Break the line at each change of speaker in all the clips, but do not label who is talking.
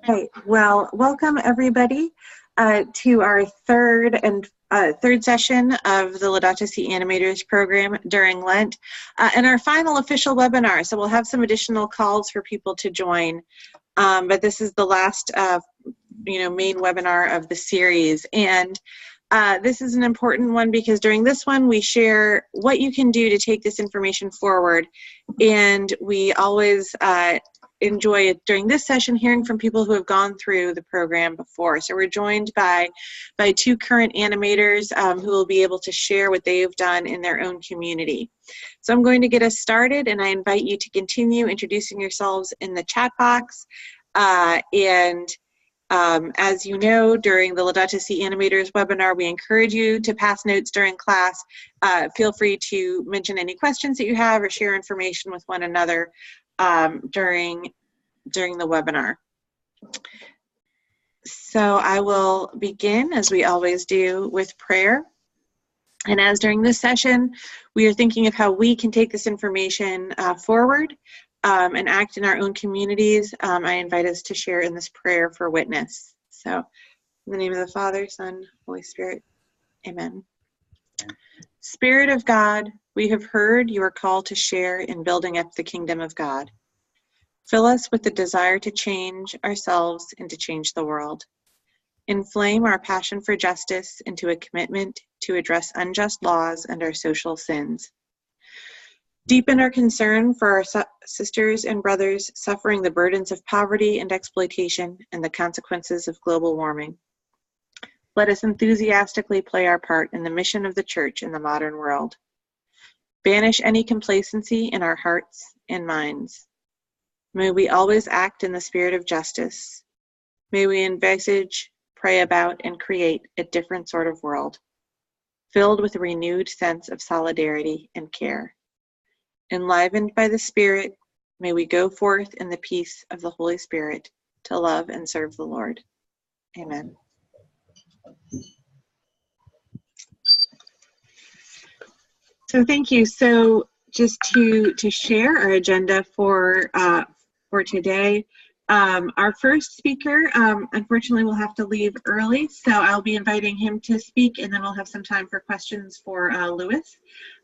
Right. Well, welcome everybody to our third session of the Laudato Si Animators program during Lent, and our final official webinar. So we'll have some additional calls for people to join, but this is the last, main webinar of the series. And this is an important one because during this one we share what you can do to take this information forward, and we always enjoy it during this session hearing from people who have gone through the program before. So we're joined by two current animators who will be able to share what they've done in their own community. So I'm going to get us started, and I invite you to continue introducing yourselves in the chat box. As you know, during the Laudato Si Animators webinar, we encourage you to pass notes during class. Feel free to mention any questions that you have or share information with one another during the webinar. So I will begin, as we always do, with prayer. And as during this session, we are thinking of how we can take this information forward and act in our own communities. I invite us to share in this prayer for witness. So in the name of the Father, Son, Holy Spirit, amen. Spirit of God, we have heard your call to share in building up the kingdom of God. Fill us with the desire to change ourselves and to change the world. Inflame our passion for justice into a commitment to address unjust laws and our social sins. Deepen our concern for our sisters and brothers suffering the burdens of poverty and exploitation and the consequences of global warming. Let us enthusiastically play our part in the mission of the Church in the modern world. Banish any complacency in our hearts and minds. May we always act in the spirit of justice. May we envisage, pray about, and create a different sort of world, filled with a renewed sense of solidarity and care. Enlivened by the Spirit, may we go forth in the peace of the Holy Spirit to love and serve the Lord. Amen. So thank you. So just to share our agenda for today, our first speaker, unfortunately, will have to leave early, so I'll be inviting him to speak, and then we'll have some time for questions for Louis.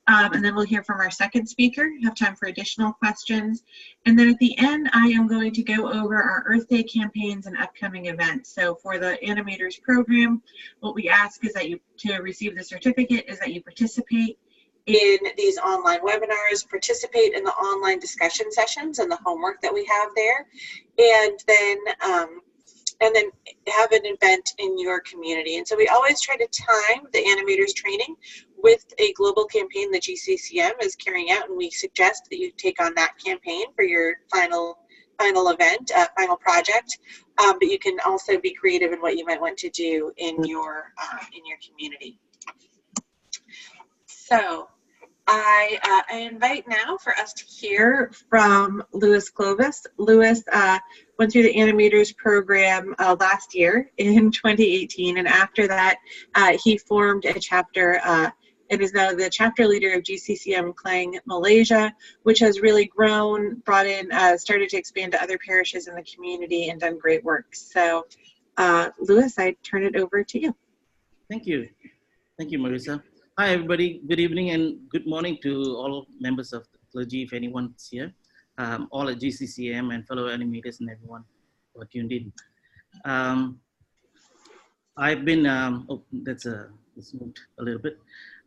And then we'll hear from our second speaker, have time for additional questions. And then at the end, I am going to go over our Earth Day campaigns and upcoming events. So for the Animators program, what we ask is that to receive the certificate is that you participate in these online webinars, participate in the online discussion sessions and the homework that we have there, and then have an event in your community. And so we always try to time the animators training with a global campaign that GCCM is carrying out, and we suggest that you take on that campaign for your final event, final project. But you can also be creative in what you might want to do in your community. So I invite now for us to hear from Louis Clovis. Louis went through the Animators program last year in 2018, and after that he formed a chapter and is now the chapter leader of GCCM Klang Malaysia, which has really grown, brought in, started to expand to other parishes in the community and done great work. So Louis, I turn it over to you.
Thank you, Marissa. Hi, everybody. Good evening and good morning to all members of the clergy, if anyone's here, all at GCCM and fellow animators and everyone who are tuned in. I've been, let's move a little bit.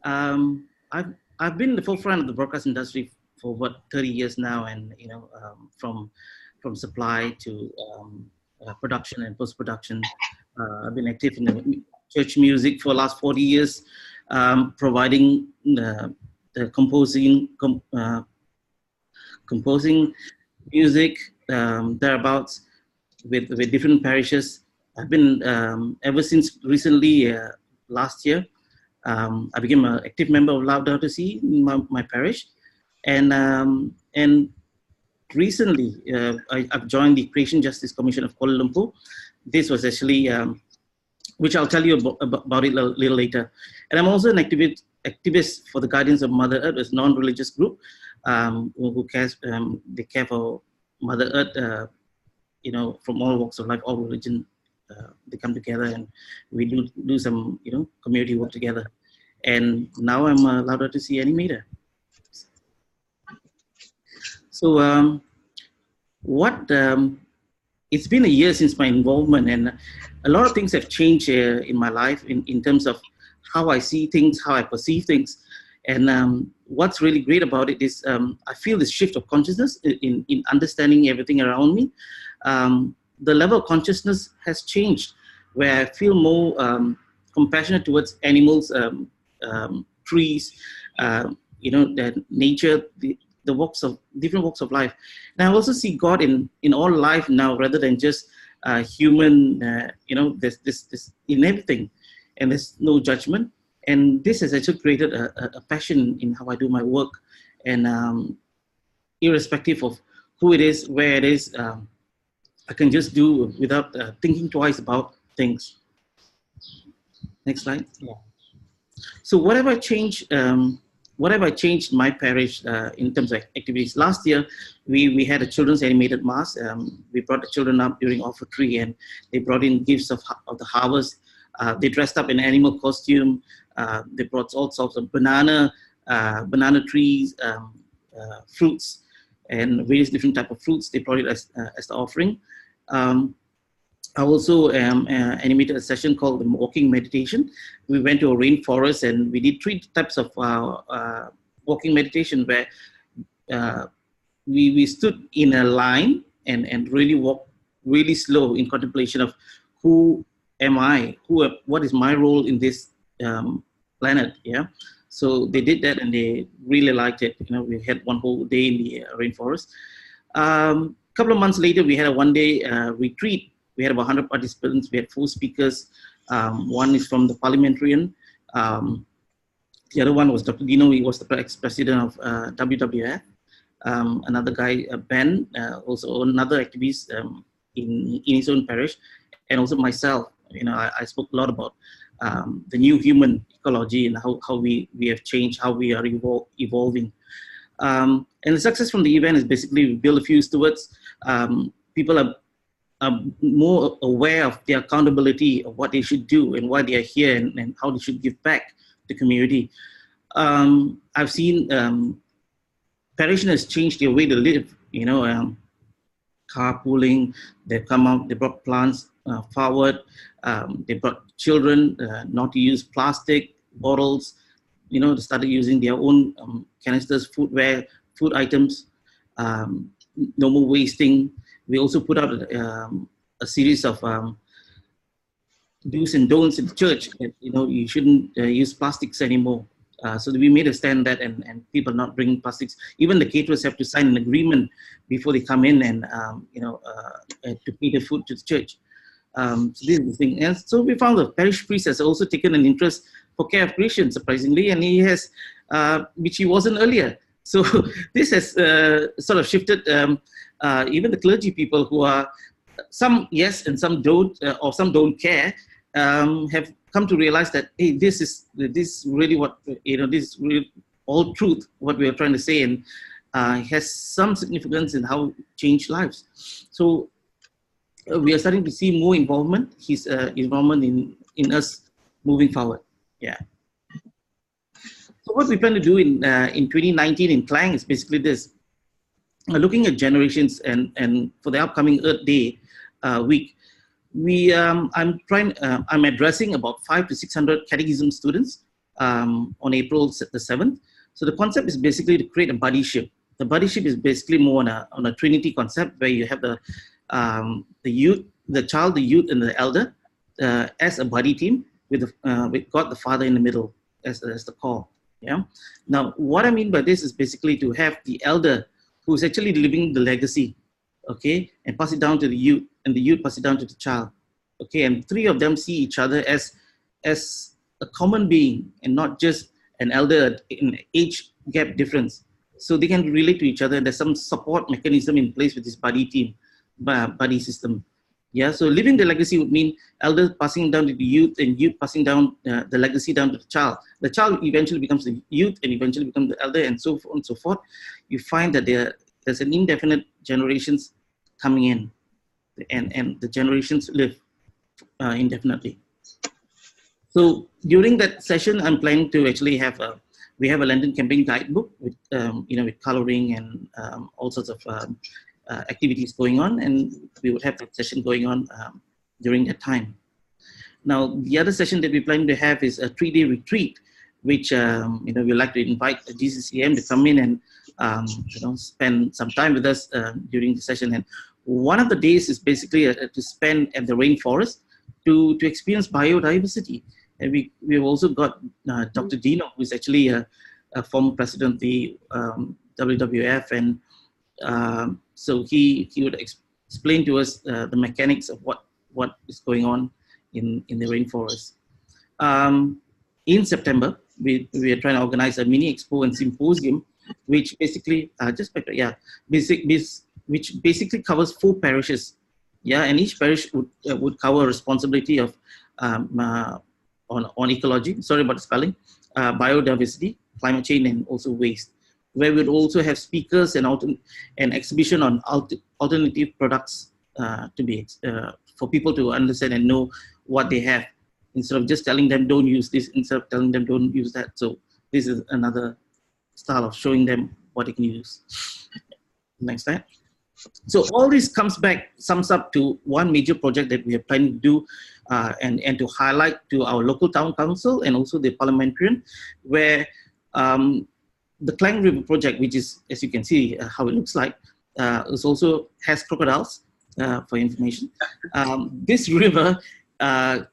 I've been in the forefront of the broadcast industry for what, 30 years now, and from supply to production and post-production. I've been active in the church music for the last 40 years. Providing the composing music thereabouts with different parishes. I've been ever since recently last year. I became an active member of Laudato Si in my parish, and recently I've joined the Creation Justice Commission of Kuala Lumpur. This was actually which I'll tell you about it a little later. And I'm also an activist for the Guardians of Mother Earth, a non-religious group who cares, they care for Mother Earth from all walks of life, all religion, they come together and we do some, community work together. And now I'm a Laudato Si animator. So it's been a year since my involvement, and a lot of things have changed in my life in terms of how I see things, how I perceive things. And what's really great about it is I feel this shift of consciousness in understanding everything around me. The level of consciousness has changed, where I feel more compassionate towards animals, trees, the nature, the different walks of life. And I also see God in all life now, rather than just human. There's this in everything, and there's no judgment. And this has actually created a passion in how I do my work, and irrespective of who it is, where it is, I can just do without thinking twice about things. Next slide. Yeah. So what have I changed? What have I changed my parish in terms of activities? Last year, we had a children's animated mass. We brought the children up during Offer Tree, and they brought in gifts of the harvest. They dressed up in animal costume. They brought all sorts of banana trees, fruits, and various different type of fruits. They brought it as the offering. I also animated a session called the Walking Meditation. We went to a rainforest and we did 3 types of walking meditation, where we stood in a line and really walked really slow in contemplation of who am I, what is my role in this planet. Yeah. So they did that and they really liked it. We had one whole day in the rainforest. Couple of months later, we had a one-day retreat. We had about 100 participants. We had 4 speakers. One is from the parliamentarian. The other one was Dr. Dino. He was the ex-president of WWF. Another guy, Ben, also another activist in his own parish, and also myself. I spoke a lot about the new human ecology and how we have changed, how we are evolving. And the success from the event is basically we build a few stewards. People are more aware of their accountability of what they should do and why they are here, and how they should give back to the community. I've seen parishioners change their way to live, carpooling. They've come out, they brought plants forward. They brought children not to use plastic bottles, they started using their own canisters, foodware, food items, no more wasting. We also put out a series of do's and don'ts in the church. You shouldn't use plastics anymore. So we made a stand that, and people not bringing plastics. Even the caterers have to sign an agreement before they come in and to pay the food to the church. So this is the thing. And so we found the parish priest has also taken an interest for care of creation, surprisingly, and he has, which he wasn't earlier. So this has sort of shifted. Even the clergy people who are, some yes and some don't, or some don't care, have come to realize that, hey, this is really what, this is really all truth, what we are trying to say, and has some significance in how it changed lives. So we are starting to see more involvement, his involvement in us moving forward. Yeah. So what we plan to do in 2019 in Klang is basically this. Looking at generations, and for the upcoming Earth Day week, I'm addressing about 500 to 600 catechism students on April the 7th. So the concept is basically to create a buddyship. The buddyship is basically more on a Trinity concept, where you have the youth, the child, the youth, and the elder as a buddy team with God the Father in the middle as the core. Yeah. Now, what I mean by this is basically to have the elder who's actually living the legacy, okay, and pass it down to the youth, and the youth pass it down to the child, okay, and 3 of them see each other as a common being and not just an elder in age gap difference. So they can relate to each other, and there's some support mechanism in place with this buddy team, buddy system. Yeah, so living the legacy would mean elders passing down to the youth, and youth passing down the legacy down to the child. The child eventually becomes the youth, and eventually becomes the elder, and so on and so forth. You find that there's an indefinite generations coming in. and the generations live indefinitely. So during that session, I'm planning to actually we have a Lenten campaign guidebook with with coloring and all sorts of activities going on, and we would have that session going on during that time. Now, the other session that we plan to have is a 3-day retreat, which we like to invite the GCCM to come in and spend some time with us during the session. And one of the days is basically to spend at the rainforest to experience biodiversity. And we've also got Dr. Dino, who's actually a former president of the WWF, and so he would explain to us the mechanics of what is going on in the rainforest. In September, we are trying to organize a mini expo and symposium, which basically which basically covers 4 parishes, and each parish would cover a responsibility of on ecology. Sorry about the spelling, biodiversity, climate change, and also waste. Where we'd also have speakers and an exhibition on alternative products to be for people to understand and know what they have, instead of just telling them don't use this, instead of telling them don't use that. So this is another style of showing them what they can use. Next slide. So all this sums up to one major project that we are planning to do and to highlight to our local town council and also the parliamentarian, where the Klang River project, which is, as you can see how it looks like, is also has crocodiles for information. This river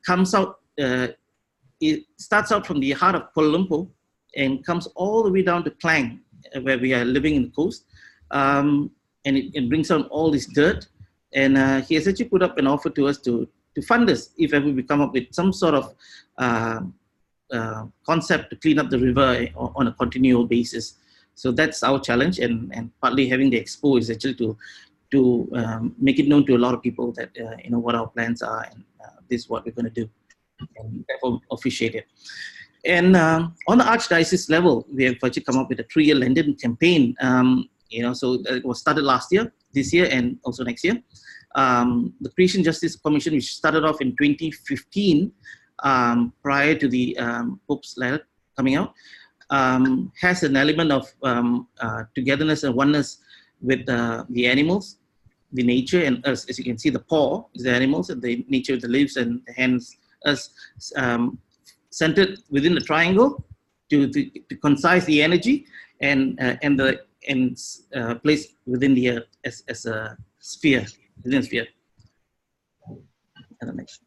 comes out, it starts out from the heart of Kuala Lumpur and comes all the way down to Klang, where we are living in the coast. And it brings on all this dirt. And he has actually put up an offer to us to fund us if ever we come up with some sort of concept to clean up the river on a continual basis. So that's our challenge, and partly having the expo is actually to make it known to a lot of people that what our plans are, and this is what we're going to do, and therefore officiate it. And on the Archdiocese level, we have actually come up with a 3-year Lenten campaign. So it was started last year, this year, and also next year. The Creation Justice Commission, which started off in 2015, prior to the Pope's letter coming out, has an element of togetherness and oneness with the animals, the nature, and us. As you can see, the paw is the animals, and the nature of the leaves, and the hands, us, centered within the triangle to concise the energy and placed within the earth as a sphere, within a sphere. And the next.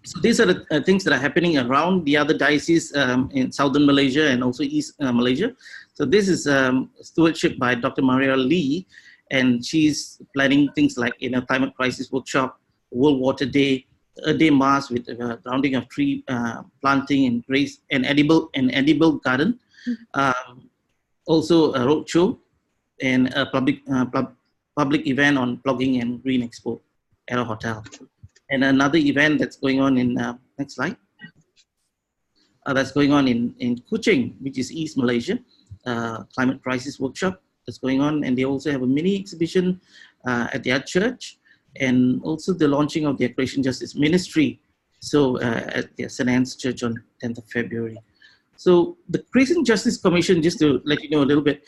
So these are the things that are happening around the other dioceses in southern Malaysia and also east Malaysia. So this is stewardship by Dr. Maria Lee, and she's planning things like climate crisis workshop, World Water Day, a day mass with grounding of tree planting and grace and edible garden. Also a roadshow and a public event on blogging and green expo at a hotel. And another event that's going on in, next slide, that's going on in Kuching, which is East Malaysia, climate crisis workshop that's going on. And they also have a mini exhibition at their church, and also the launching of their Creation Justice Ministry, so at their St. Anne's Church on 10th of February. So the Creation Justice Commission, just to let you know a little bit,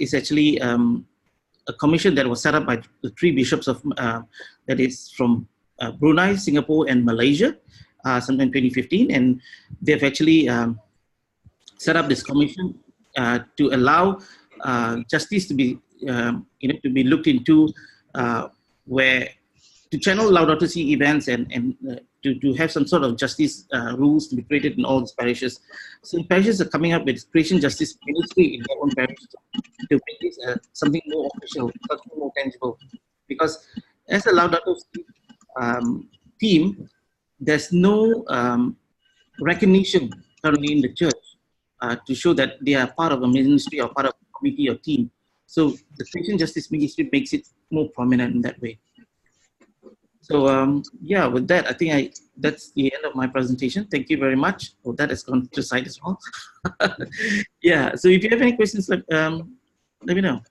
is actually a commission that was set up by the 3 bishops of that is from Brunei, Singapore, and Malaysia, sometime in 2015, and they've actually set up this commission to allow justice to be to be looked into, where to channel Laudato Si events and to have some sort of justice rules to be created in all these parishes. So parishes are coming up with Creation Justice Ministry in their own parishes to make this something more official, something more tangible. Because as a Laudato Si team, there's no recognition currently in the church to show that they are part of a ministry or part of a committee or team. So the Creation Justice Ministry makes it more prominent in that way. So yeah, with that, I think that's the end of my presentation. Thank you very much. Oh, that has gone to the side as well. Yeah, so if you have any questions, let me know.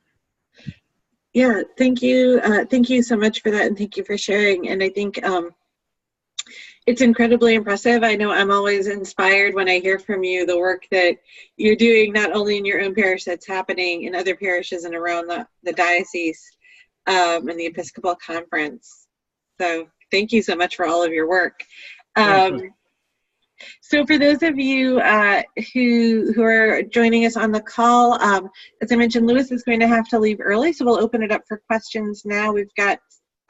Yeah, thank you. Thank you so much for that, and thank you for sharing. And I think it's incredibly impressive. I know I'm always inspired when I hear from you the work that you're doing, not only in your own parish, that's happening in other parishes and around the diocese and the Episcopal Conference. So thank you so much for all of your work. So for those of you who are joining us on the call, as I mentioned, Lewis is going to have to leave early, so we'll open it up for questions now. We've got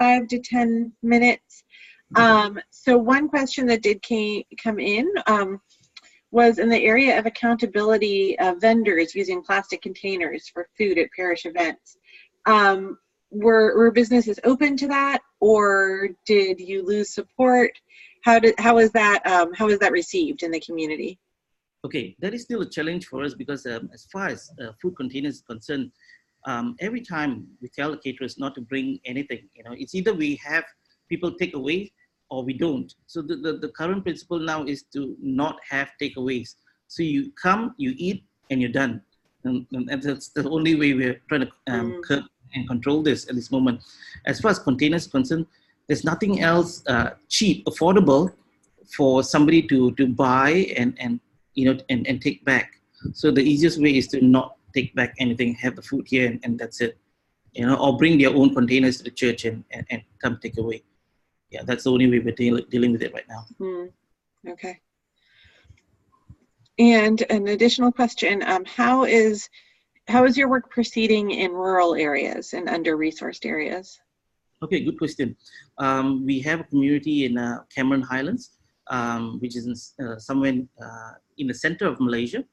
5 to 10 minutes. So one question that did come in was in the area of accountability of vendors using plastic containers for food at parish events. Were businesses open to that, or did you lose support? How was that received in the community?
Okay, that is still a challenge for us because as far as food containers is concerned, every time we tell the caterers not to bring anything, it's either we have people take away or we don't. So the current principle now is to not have takeaways. So you come, you eat, and you're done. And that's the only way we're trying to curb and control this at this moment. As far as containers are concerned, there's nothing else cheap, affordable for somebody to buy and take back. So the easiest way is to not take back anything, have the food here and that's it. Or bring their own containers to the church and come take away. Yeah, that's the only way we're dealing with it right now.
Okay. And an additional question, how is your work proceeding in rural areas and under-resourced areas?
Okay, good question. We have a community in Cameron Highlands, which is somewhere in the center of Malaysia.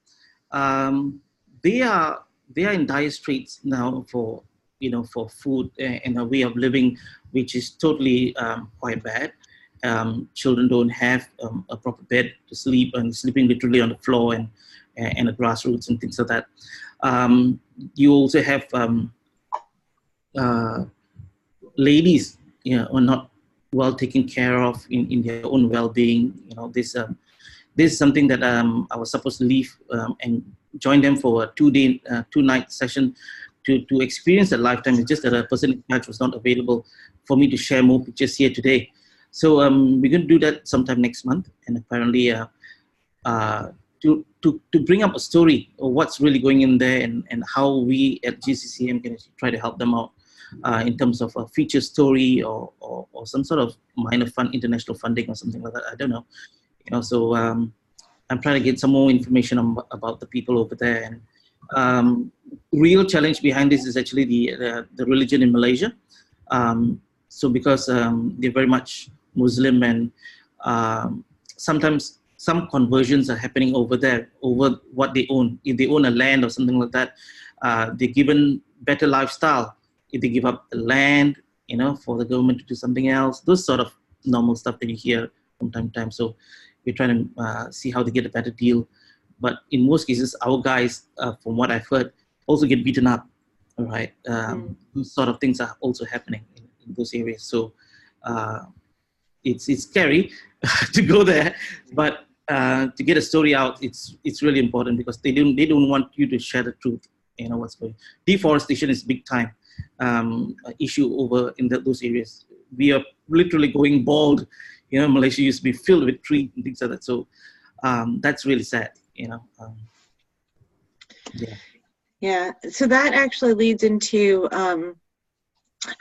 They are in dire straits now for food and a way of living, which is totally quite bad. Children don't have a proper bed to sleep and sleeping literally on the floor and the grassroots and things like that. You also have ladies, are not well taken care of in their own well-being. This is something that I was supposed to leave and join them for a 2-night session to experience that lifetime. It's just that a person in charge was not available for me to share more pictures here today. So we're going to do that sometime next month, and apparently to bring up a story of what's really going in there and how we at GCCM can try to help them out in terms of a feature story or some sort of minor international funding or something like that. I don't know. So I'm trying to get some more information about the people over there. And real challenge behind this is actually the religion in Malaysia. So because they're very much Muslim, and sometimes some conversions are happening over there, over what they own. If they own a land or something like that, they're given better lifestyle. If they give up the land, for the government to do something else, those sort of normal stuff that you hear from time to time. So we're trying to see how they get a better deal. But in most cases, our guys, from what I've heard, also get beaten up. All right, those sort of things are also happening in those areas. So it's scary to go there, but to get a story out, it's really important because they don't want you to share the truth. What's going. Deforestation is big time issue over in those areas. We are literally going bald. Malaysia used to be filled with trees and things like that. So that's really sad. Yeah.
Yeah. So that actually leads into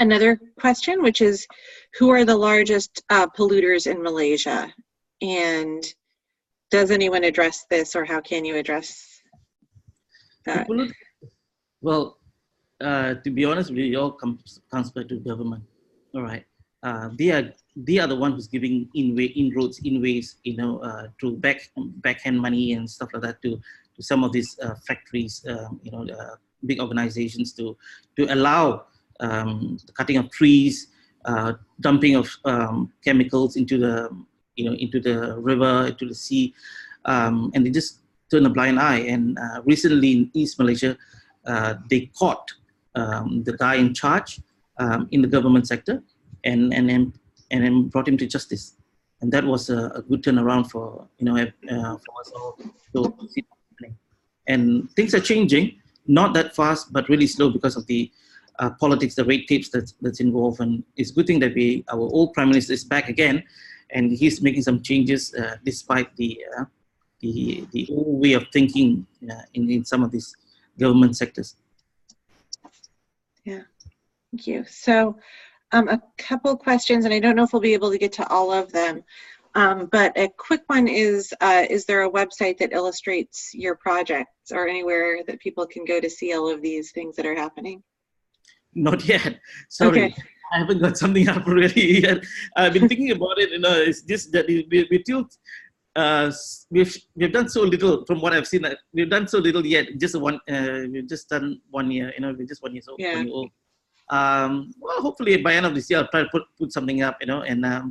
another question, which is, who are the largest polluters in Malaysia? And does anyone address this, or how can you address that?
Well, to be honest, it all comes back to government. All right, they are the ones who's giving inroads in ways, through backhand money and stuff like that to some of these factories, big organizations to allow the cutting of trees, dumping of chemicals into the river, into the sea, and they just turn a blind eye. And recently in East Malaysia, they caught the guy in charge in the government sector and then brought him to justice. And that was a good turnaround for us all to see happening. And things are changing, not that fast, but really slow because of the politics, the red tapes that's involved. And it's a good thing that our old Prime Minister is back again, and he's making some changes despite the old way of thinking in some of these government sectors.
Yeah, thank you. So a couple questions, and I don't know if we'll be able to get to all of them, but a quick one is there a website that illustrates your projects or anywhere that people can go to see all of these things that are happening?
Not yet. Sorry.
Okay.
I haven't got something up really yet. I've been thinking about it. It's just that we still we've done so little from what I've seen. We've done so little yet. We've just done 1 year. We're just 1 year old.
Yeah.
1 year old. Well, hopefully by end of this year, I'll try to put something up. And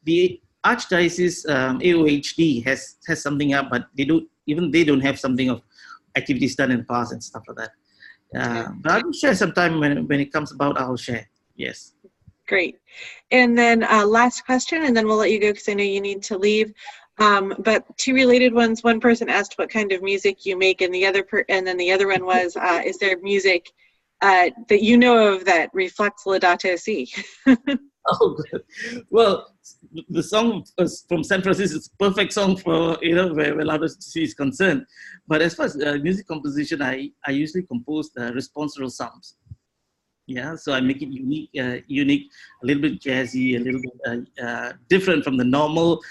the Archdiocese AOHD has something up, but they don't have something of activities done in the past and stuff like that. But I will share sometime when it comes about. I'll share. Yes. Great.
And then last question, and then we'll let you go because I know you need to leave. But two related ones. One person asked what kind of music you make, and the other one was, is there music that you know of that reflects Laudato Si?
Oh, good. Well, the song from San Francisco is a perfect song for where Laudato Si is concerned. But as far as music composition, I usually compose responsoral psalms. Yeah, so I make it unique, a little bit jazzy, a little bit different from the normal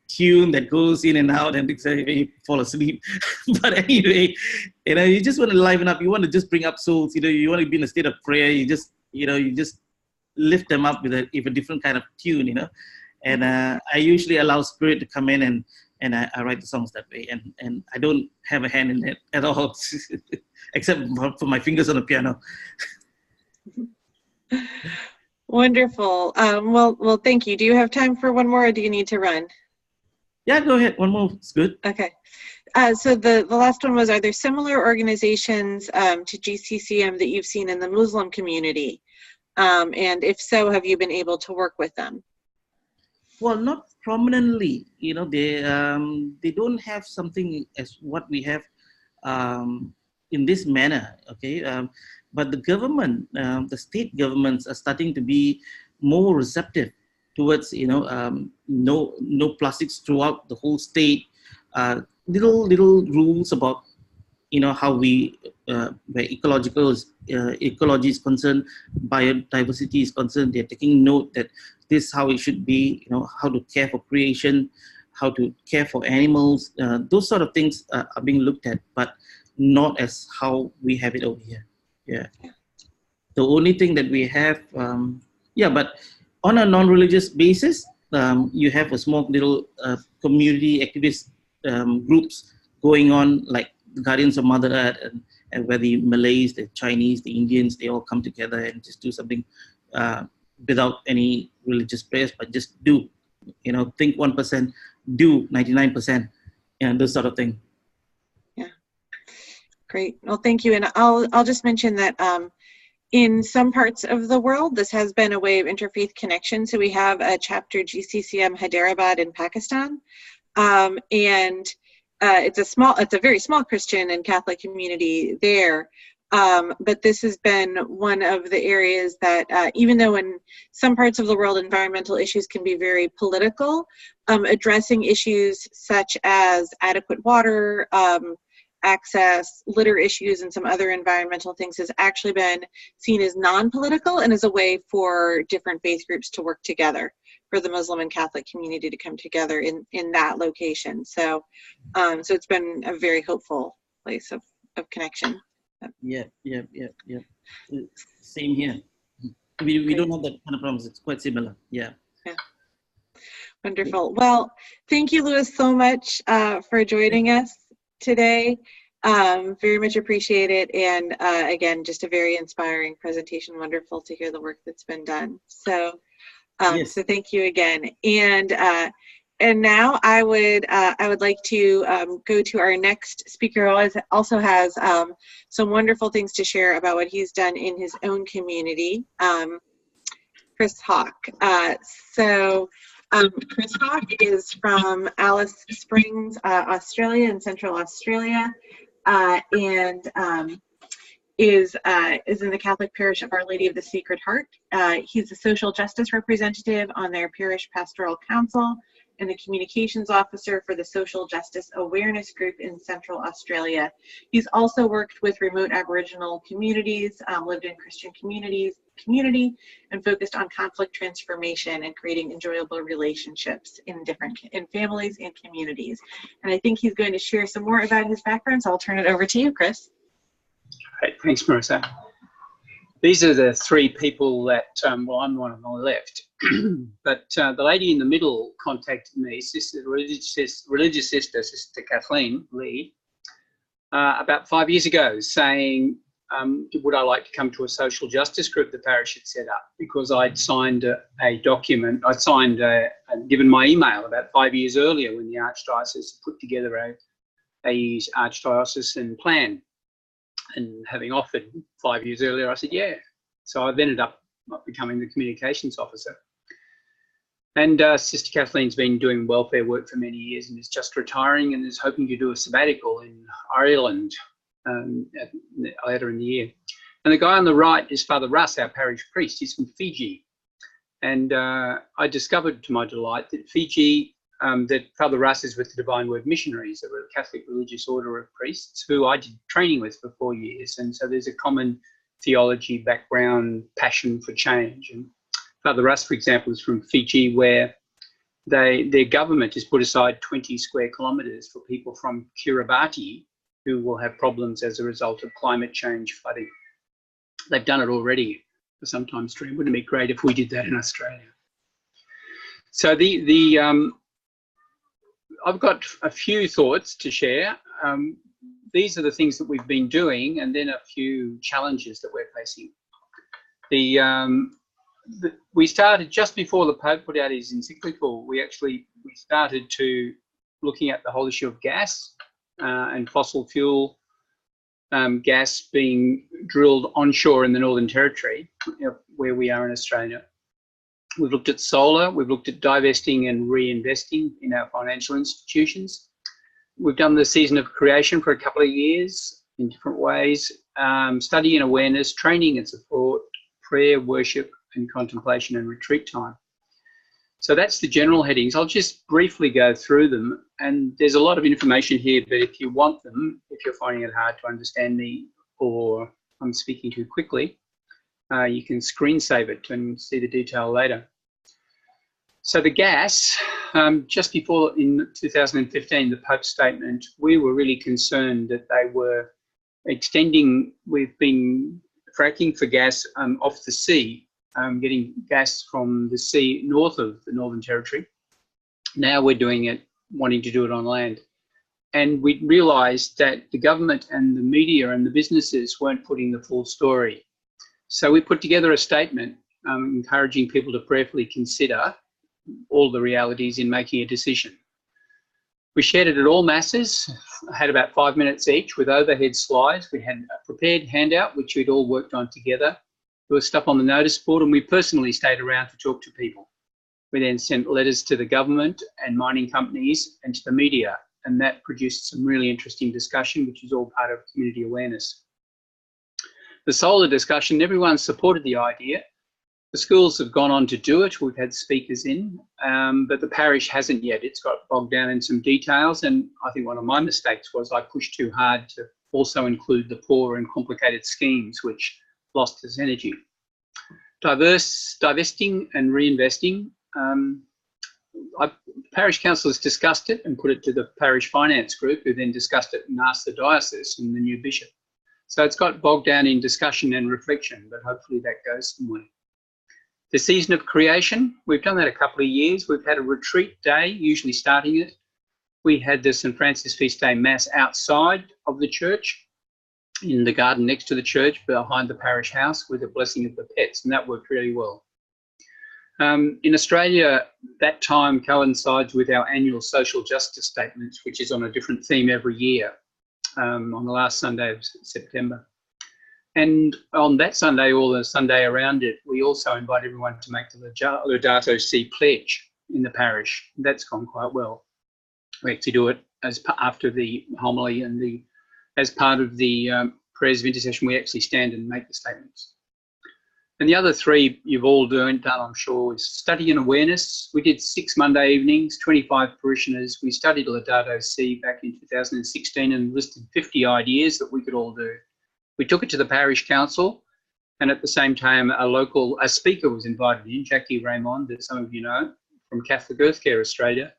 tune that goes in and out and you fall asleep. But anyway, you just want to liven up. You want to just bring up souls. You want to be in a state of prayer. You just lift them up with a different kind of tune. And I usually allow Spirit to come in and I write the songs that way. And I don't have a hand in it at all, except for my fingers on the piano.
Wonderful. Well, thank you. Do you have time for one more, or do you need to run?
Yeah, go ahead. One more. It's good.
Okay. So the last one was, are there similar organizations to GCCM that you've seen in the Muslim community? And if so, have you been able to work with them?
Well, not prominently. They don't have something as what we have in this manner. Okay. But the government, the state governments are starting to be more receptive towards, no plastics throughout the whole state. Little rules about, how where ecology is concerned, biodiversity is concerned. They're taking note that this is how it should be. How to care for creation, how to care for animals. Those sort of things are being looked at, but not as how we have it over here. Yeah. The only thing that we have, but on a non-religious basis, you have a small little community activist groups going on, like the Guardians of Mother Earth, and where the Malays, the Chinese, the Indians, they all come together and just do something without any religious prayers, but just do, think 1%, do 99%, and this sort of thing.
Great. Well, thank you. And I'll just mention that in some parts of the world, this has been a way of interfaith connection. So we have a chapter GCCM Hyderabad in Pakistan, and it's a very small Christian and Catholic community there. But this has been one of the areas that, even though in some parts of the world environmental issues can be very political, addressing issues such as adequate water, access, litter issues, and some other environmental things has actually been seen as non-political and as a way for different faith groups to work together, for the Muslim and Catholic community to come together in that location. So it's been a very hopeful place of connection.
Yeah. Same here. We don't have that kind of problems. It's quite similar. Yeah.
Wonderful. Well, thank you, Louis, so much for joining us today. Very much appreciate it. And again, just a very inspiring presentation. Wonderful to hear the work that's been done. So, so thank you again. And now I would like to go to our next speaker, who also has some wonderful things to share about what he's done in his own community, Chris Hawke. Chris Hawke is from Alice Springs, Australia, in Central Australia, and is in the Catholic parish of Our Lady of the Sacred Heart. He's a social justice representative on their parish pastoral council and the communications officer for the Social Justice Awareness Group in Central Australia. He's also worked with remote Aboriginal communities, lived in Christian community, and focused on conflict transformation and creating enjoyable relationships in families and communities. And I think he's going to share some more about his background, so I'll turn it over to you, Chris.
Great, thanks, Marissa. These are the three people that, well, I'm the one on the left, but the lady in the middle contacted me, religious sister, Sister Kathleen Lee, about 5 years ago, saying, would I like to come to a social justice group the parish had set up? Because I'd signed a document, given my email about 5 years earlier when the Archdiocese put together a Archdiocesan plan. And having offered 5 years earlier, I said, yeah. So I've ended up becoming the communications officer. And Sister Kathleen's been doing welfare work for many years and is just retiring and is hoping to do a sabbatical in Ireland later in the year. And the guy on the right is Father Russ, our parish priest. He's from Fiji. And I discovered to my delight that that Father Russ is with the Divine Word Missionaries, a Catholic religious order of priests who I did training with for 4 years. And so there's a common theology background, passion for change. And Father Russ, for example, is from Fiji, where their government has put aside 20 square kilometres for people from Kiribati who will have problems as a result of climate change flooding. They've done it already for some time stream. Wouldn't it be great if we did that in Australia? So I've got a few thoughts to share. These are the things that we've been doing, and then a few challenges that we're facing. We started just before the Pope put out his encyclical. We started to looking at the whole issue of gas and fossil fuel gas being drilled onshore in the Northern Territory, where we are in Australia. We've looked at solar, we've looked at divesting and reinvesting in our financial institutions. We've done the season of creation for a couple of years in different ways, study and awareness, training and support, prayer, worship and contemplation and retreat time. So that's the general headings. I'll just briefly go through them, and there's a lot of information here, but if you want them, if you're finding it hard to understand me or I'm speaking too quickly, you can screen save it and see the detail later. So the gas, just before in 2015, the Pope's statement, we were really concerned that they were extending, we've been fracking for gas off the sea, getting gas from the sea north of the Northern Territory. Now we're doing it, wanting to do it on land. And we realised that the government and the media and the businesses weren't putting the full story. So we put together a statement encouraging people to prayerfully consider all the realities in making a decision. We shared it at all masses, had about 5 minutes each with overhead slides. We had a prepared handout, which we'd all worked on together. There was stuff on the notice board, and we personally stayed around to talk to people. We then sent letters to the government and mining companies and to the media, and that produced some really interesting discussion, which is all part of community awareness. The solar discussion, everyone supported the idea. The schools have gone on to do it. We've had speakers in, but the parish hasn't yet. It's got bogged down in some details, and I think one of my mistakes was I pushed too hard to also include the poor and complicated schemes, which lost its energy. Divesting and reinvesting. Parish councillors discussed it and put it to the parish finance group, who then discussed it and asked the diocese and the new bishop. So it's got bogged down in discussion and reflection, but hopefully that goes somewhere. The season of creation, we've done that a couple of years. We've had a retreat day, usually starting it. We had the St. Francis Feast Day Mass outside of the church, in the garden next to the church, behind the parish house, with the blessing of the pets, and that worked really well. In Australia, that time coincides with our annual social justice statements, which is on a different theme every year, on the last Sunday of September. And on that Sunday, or the Sunday around it, we also invite everyone to make the Laudato Si pledge in the parish. That's gone quite well. We actually do it as after the homily and as part of the prayers of intercession, we actually stand and make the statements. And the other three you've all done, I'm sure, is study and awareness. We did 6 Monday evenings, 25 parishioners. We studied Laudato Si back in 2016 and listed 50 ideas that we could all do. We took it to the parish council, and at the same time, a speaker was invited in, Jackie Raymond, that some of you know, from Catholic Earth Care Australia.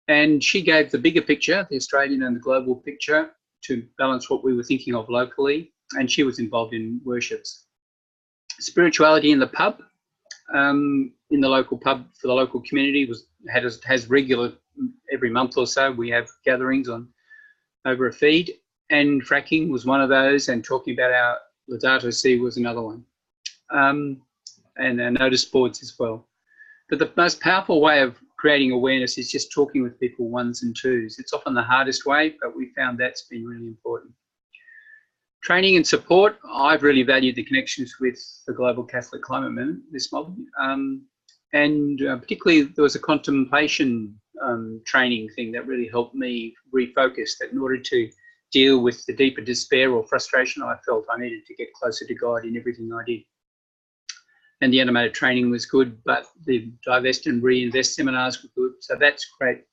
And she gave the bigger picture, the Australian and the global picture, to balance what we were thinking of locally, and she was involved in worships. Spirituality in the pub, in the local pub for the local community, has regular, every month or so, we have gatherings over a feed, and fracking was one of those, and talking about our Laudato Si was another one, and our notice boards as well. But the most powerful way of creating awareness is just talking with people ones and twos. It's often the hardest way, but we found that's been really important. Training and support, I've really valued the connections with the Global Catholic Climate Movement this month, and particularly there was a contemplation training thing that really helped me refocus, that in order to deal with the deeper despair or frustration I felt, I needed to get closer to God in everything I did. And the animated training was good, but the divest and reinvest seminars were good, so that's great.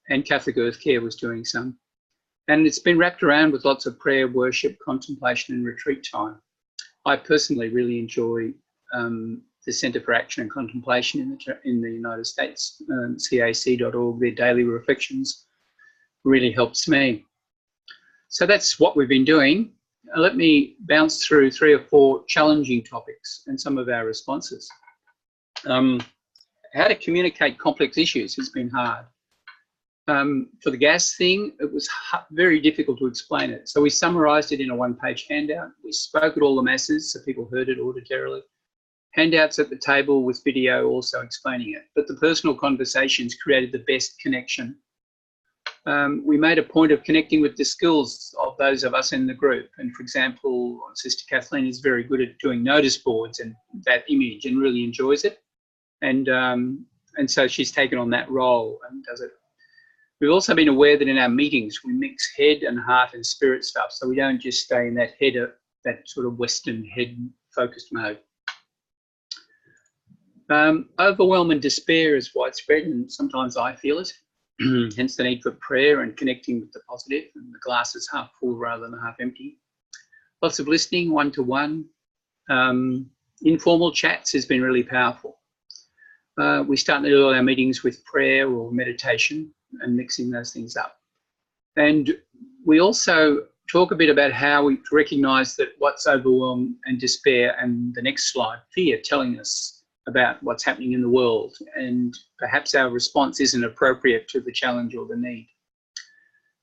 And Catholic Earth Care was doing some. And it's been wrapped around with lots of prayer, worship, contemplation and retreat time. I personally really enjoy the Centre for Action and Contemplation in the United States, cac.org, their daily reflections really helps me. So that's what we've been doing. Let me bounce through 3 or 4 challenging topics and some of our responses. How to communicate complex issues has been hard. For the gas thing, it was very difficult to explain it. So we summarised it in a 1-page handout. We spoke at all the masses so people heard it auditorily. Handouts at the table with video also explaining it. But the personal conversations created the best connection. We made a point of connecting with the skills of those of us in the group. And for example, Sister Kathleen is very good at doing notice boards and that image and really enjoys it. And so she's taken on that role and does it. We've also been aware that in our meetings, we mix head and heart and spirit stuff. So we don't just stay in that that sort of Western head focused mode. Overwhelm and despair is widespread, and sometimes I feel it. Hence the need for prayer and connecting with the positive, and the glass is half full rather than half empty. Lots of listening, one-to-one. Informal chats has been really powerful. We start all our meetings with prayer or meditation and mixing those things up. And we also talk a bit about how we recognise that what's overwhelm and despair, and the next slide, fear, telling us about what's happening in the world, and perhaps our response isn't appropriate to the challenge or the need.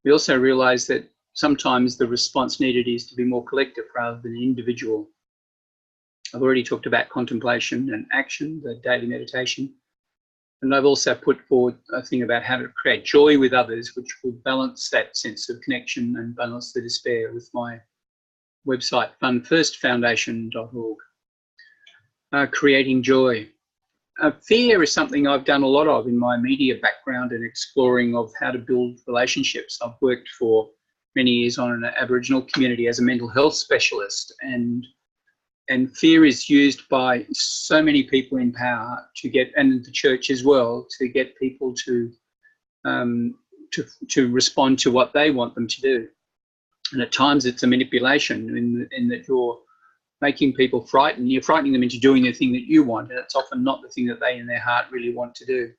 We also realise that sometimes the response needed is to be more collective rather than individual. I've already talked about contemplation and action, the daily meditation, and I've also put forward a thing about how to create joy with others, which will balance that sense of connection and balance the despair with my website, fundfirstfoundation.org. Creating joy. Fear is something I've done a lot of in my media background and exploring of how to build relationships. I've worked for many years on an Aboriginal community as a mental health specialist, and fear is used by so many people in power to get, and the church as well, to get people to respond to what they want them to do. And at times it's a manipulation in that you're making people frightened. You're frightening them into doing the thing that you want, and it's often not the thing that they in their heart really want to do.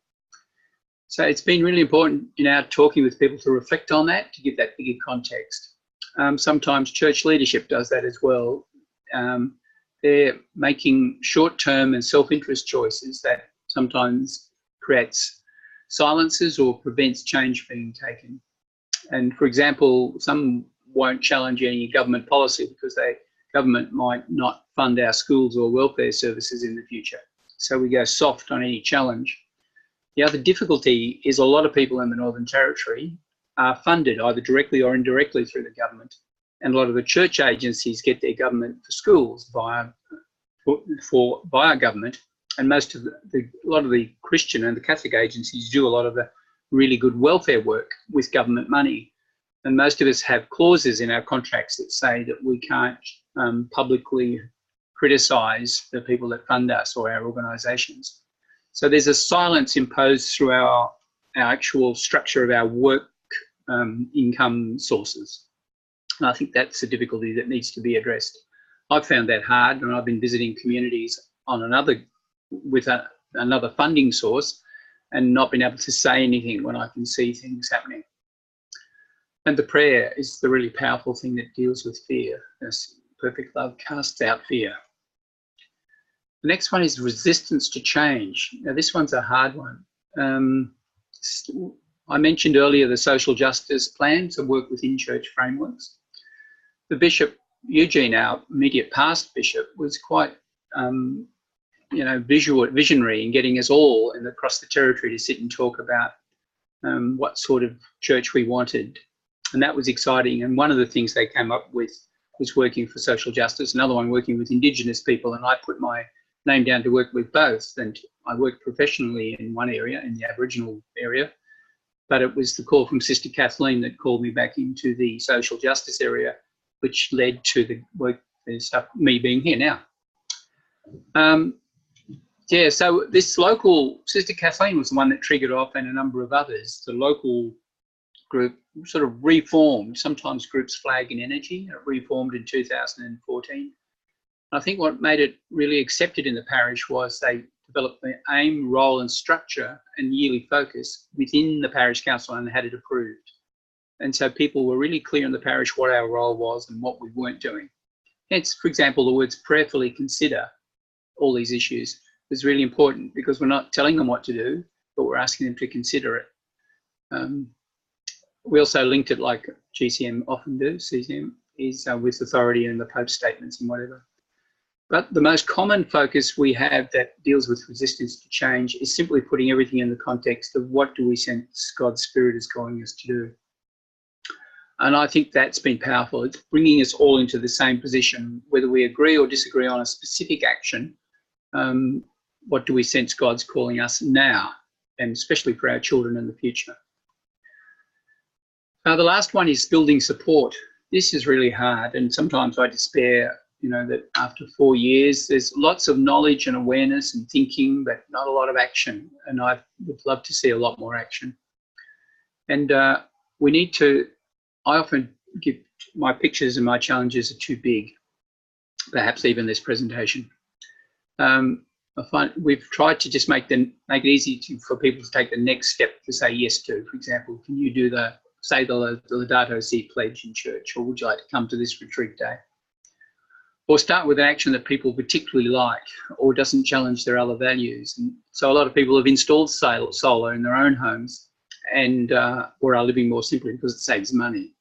So it's been really important in our talking with people to reflect on that, to give that bigger context. Sometimes church leadership does that as well. They're making short-term and self-interest choices that sometimes creates silences or prevents change being taken. And for example, some won't challenge any government policy because government might not fund our schools or welfare services in the future. So we go soft on any challenge. The other difficulty is a lot of people in the Northern Territory are funded either directly or indirectly through the government. And a lot of the church agencies get their government for schools via government. And a lot of the Christian and the Catholic agencies do a lot of the really good welfare work with government money. And most of us have clauses in our contracts that say that we can't publicly criticise the people that fund us or our organisations. So there's a silence imposed through our actual structure of our work income sources. And I think that's a difficulty that needs to be addressed. I've found that hard, and I've been visiting communities on another funding source and not been able to say anything when I can see things happening. And the prayer is the really powerful thing that deals with fear. As perfect love casts out fear. The next one is resistance to change. Now, this one's a hard one. I mentioned earlier the social justice plan to work within church frameworks. The Bishop Eugene, our immediate past bishop, was quite visionary in getting us all and across the territory to sit and talk about what sort of church we wanted. And that was exciting. And one of the things they came up with was working for social justice, another one working with Indigenous people. And I put my name down to work with both. And I worked professionally in one area, in the Aboriginal area. But it was the call from Sister Kathleen that called me back into the social justice area, which led to the work and stuff, me being here now. So this local, Sister Kathleen was the one that triggered off, and a number of others. The local group sort of reformed. Sometimes groups flag in energy. It reformed in 2014. I think what made it really accepted in the parish was they developed the aim, role and structure and yearly focus within the parish council and had it approved. And so people were really clear in the parish what our role was and what we weren't doing. Hence, for example, the words prayerfully consider all these issues is really important, because we're not telling them what to do, but we're asking them to consider it. We also linked it, like GCM often do, CCM, is with authority and the Pope's statements and whatever. But the most common focus we have that deals with resistance to change is simply putting everything in the context of what do we sense God's Spirit is calling us to do. And I think that's been powerful. It's bringing us all into the same position, whether we agree or disagree on a specific action. What do we sense God's calling us now, and especially for our children in the future? The last one is building support. This is really hard, and sometimes I despair, that after 4 years, there's lots of knowledge and awareness and thinking, but not a lot of action. And I would love to see a lot more action. And we need to, I often give my pictures and my challenges are too big, perhaps even this presentation. I find we've tried to just make it easy for people to take the next step to say yes to. For example, can you do the Laudato Si pledge in church, or would you like to come to this retreat day? Or start with an action that people particularly like or doesn't challenge their other values. And so a lot of people have installed solar in their own homes and or are living more simply because it saves money.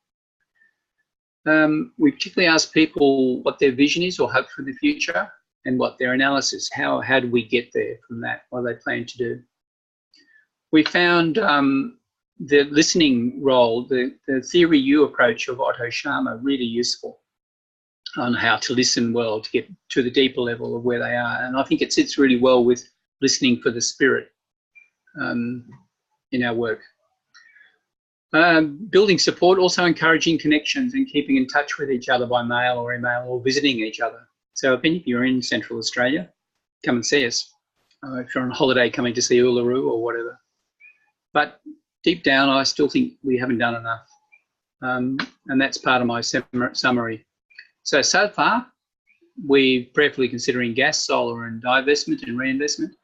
We particularly ask people what their vision is or hope for the future, and what their analysis, how do we get there from that, what they plan to do. We found the listening role, the theory U approach of Otto Scharmer really useful on how to listen well to get to the deeper level of where they are. And I think it sits really well with listening for the Spirit in our work. Building support, also encouraging connections and keeping in touch with each other by mail or email or visiting each other. So if any of you are in Central Australia, come and see us. If you're on holiday coming to see Uluru or whatever. But deep down, I still think we haven't done enough. And that's part of my summary. So far, we're prayerfully considering gas, solar and divestment and reinvestment.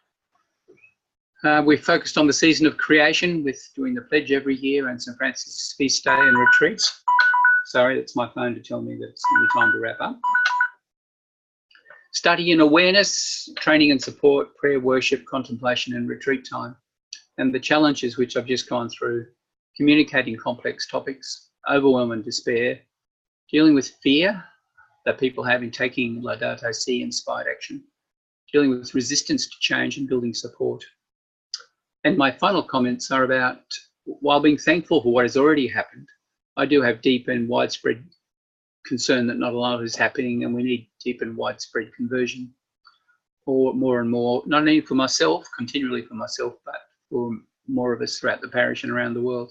We've focused on the season of creation with doing the pledge every year and St. Francis' feast day and retreats. Sorry, that's my phone to tell me that it's nearly time to wrap up. Study and awareness, training and support, prayer, worship, contemplation and retreat time. And the challenges which I've just gone through, communicating complex topics, overwhelm and despair, dealing with fear that people have in taking Laudato Si inspired action, dealing with resistance to change and building support. And my final comments are about, while being thankful for what has already happened, I do have deep and widespread concern that not a lot is happening, and we need deep and widespread conversion, or more and more, not only for myself, continually for myself, but for more of us throughout the parish and around the world.